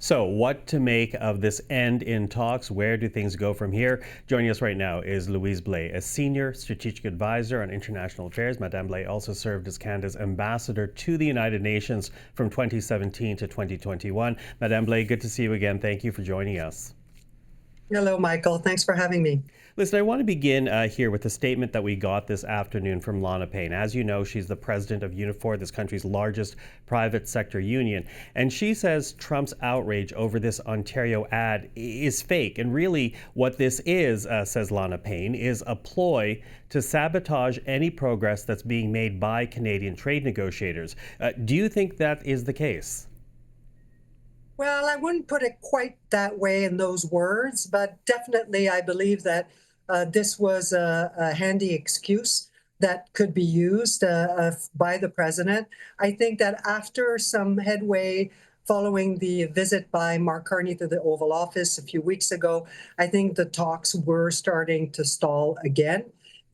So, what to make of this end in talks? Where do things go from here? Joining us right now is Louise Blais, a senior strategic advisor on international affairs. Madame Blais also served as Canada's ambassador to the United Nations from 2017 to 2021. Madame Blais, good to see you again. Thank you for joining us. Hello, Michael. Thanks for having me. Listen, I want to begin here with a statement that we got this afternoon from Lana Payne. As you know, she's the president of Unifor, this country's largest private sector union. And she says Trump's outrage over this Ontario ad is fake. And really what this is, says Lana Payne, is a ploy to sabotage any progress that's being made by Canadian trade negotiators. Do you think that is the case? Well, I wouldn't put it quite that way in those words, but definitely I believe that this was a handy excuse that could be used by the president. I think that after some headway following the visit by Mark Carney to the Oval Office a few weeks ago, I think the talks were starting to stall again.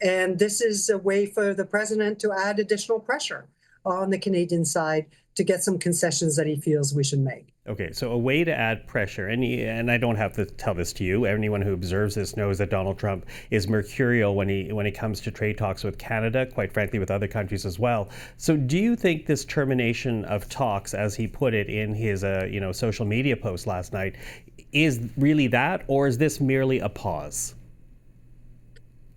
And this is a way for the president to add additional pressure on the Canadian side to get some concessions that he feels we should make. Okay, so a way to add pressure, and I don't have to tell this to you. Anyone who observes this knows that Donald Trump is mercurial when he comes to trade talks with Canada, quite frankly, with other countries as well. So, do you think this termination of talks, as he put it in his social media post last night, is really that, or is this merely a pause?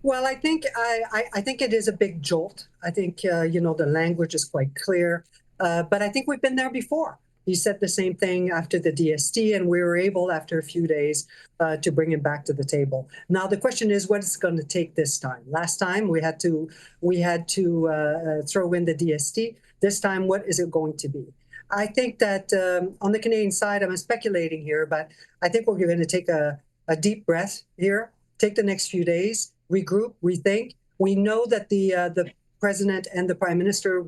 Well, I think it is a big jolt. I think the language is quite clear, but I think we've been there before. He said the same thing after the DST, and we were able, after a few days, to bring him back to the table. Now the question is, what it's going to take this time? Last time we had to throw in the DST. This time, what is it going to be? I think that on the Canadian side, I'm speculating here, but I think we're going to take a deep breath here, take the next few days, regroup, rethink. We know that the president and the prime minister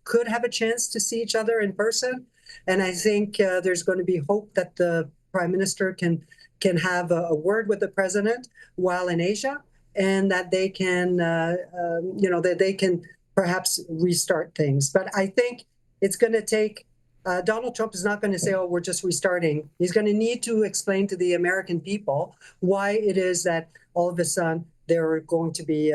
could have a chance to see each other in person. And I think there's going to be hope that the prime minister can have a word with the president while in Asia, and that they can, that they can perhaps restart things. But I think it's going to take. Donald Trump is not going to say, "Oh, we're just restarting." He's going to need to explain to the American people why it is that all of a sudden there are going to be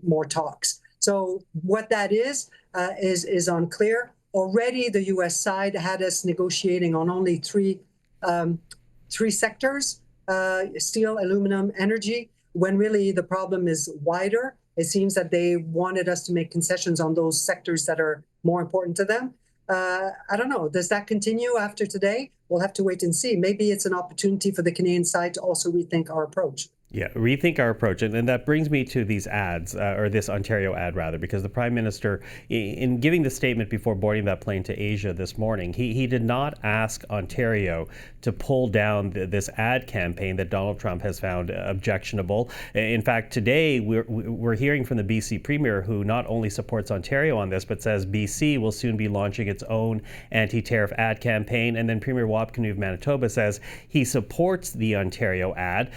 more talks. So what that is unclear. Already, the U.S. side had us negotiating on only three sectors: steel, aluminum, energy. When really the problem is wider, it seems that they wanted us to make concessions on those sectors that are more important to them. I don't know. Does that continue after today? We'll have to wait and see. Maybe it's an opportunity for the Canadian side to also rethink our approach. Yeah, rethink our approach. And that brings me to these ads, or this Ontario ad rather, because the Prime Minister, in giving the statement before boarding that plane to Asia this morning, he did not ask Ontario to pull down this ad campaign that Donald Trump has found objectionable. In fact, today we're hearing from the BC Premier, who not only supports Ontario on this, but says BC will soon be launching its own anti-tariff ad campaign. And then Premier Wapkanu of Manitoba says he supports the Ontario ad.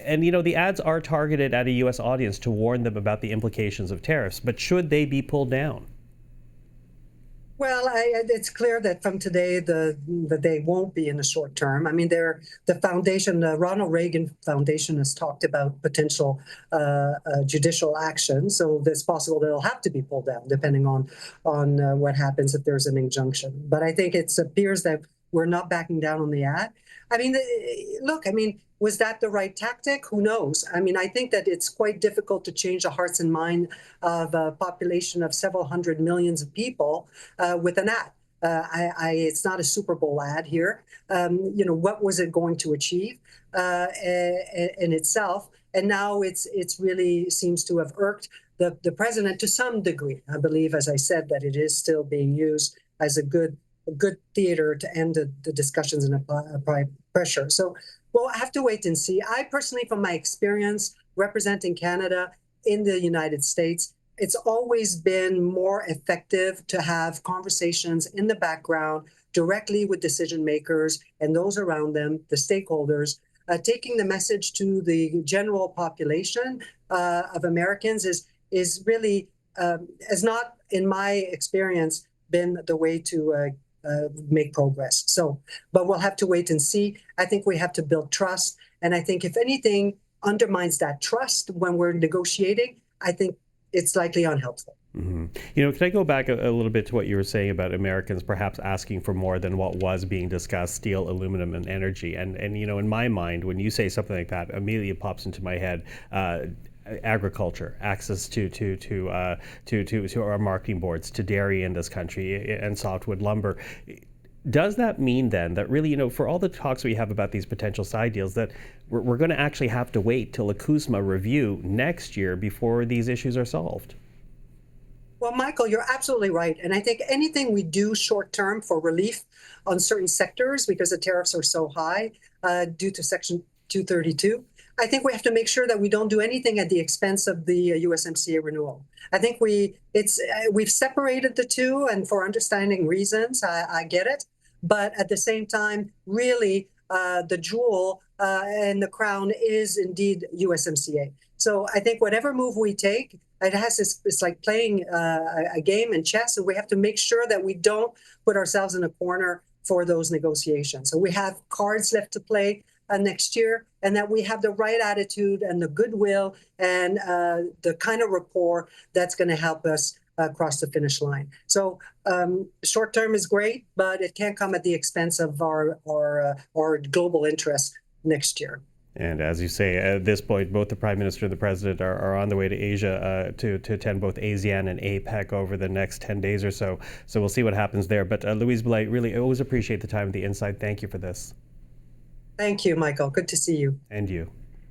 And, the ads are targeted at a U.S. audience to warn them about the implications of tariffs. But should they be pulled down? Well, it's clear that from today, that they won't be in the short term. I mean, the foundation, the Ronald Reagan Foundation, has talked about potential judicial action. So it's possible they'll have to be pulled down, depending on what happens if there's an injunction. But I think it appears that we're not backing down on the ad. I mean, look, was that the right tactic? Who knows? I mean, I think that it's quite difficult to change the hearts and mind of a population of several hundred millions of people with an ad. It's not a Super Bowl ad here. What was it going to achieve in itself? And now it's really seems to have irked the president to some degree. I believe, as I said, that it is still being used as a good theater to end the discussions and apply pressure. So we'll have to wait and see. I personally, from my experience representing Canada in the United States, it's always been more effective to have conversations in the background directly with decision makers and those around them, the stakeholders. Taking the message to the general population of Americans is really, has not, in my experience, been the way to make progress. So, but we'll have to wait and see. I think we have to build trust. And I think if anything undermines that trust when we're negotiating, I think it's likely unhelpful. Mm-hmm. Can I go back a little bit to what you were saying about Americans perhaps asking for more than what was being discussed, steel, aluminum, and energy? And in my mind, when you say something like that, immediately pops into my head agriculture, access to our marketing boards, to dairy in this country, and softwood lumber. Does that mean then that really, for all the talks we have about these potential side deals, that we're going to actually have to wait till a CUSMA review next year before these issues are solved? Well, Michael, you're absolutely right. And I think anything we do short term for relief on certain sectors, because the tariffs are so high due to Section 232, I think we have to make sure that we don't do anything at the expense of the USMCA renewal. I think we've separated the two, and for understanding reasons, I get it. But at the same time, really, the jewel and the crown is indeed USMCA. So I think whatever move we take, it's like playing a game in chess, and we have to make sure that we don't put ourselves in a corner for those negotiations. So we have cards left to play next year, and that we have the right attitude and the goodwill and the kind of rapport that's going to help us across the finish line. So short term is great, but it can't come at the expense of our global interests next year. And as you say, at this point, both the Prime Minister and the President are on the way to Asia to attend both ASEAN and APEC over the next 10 days or so. So we'll see what happens there. But Louise Blais, really, I always appreciate the time and the insight. Thank you for this. Thank you, Michael. Good to see you. And you.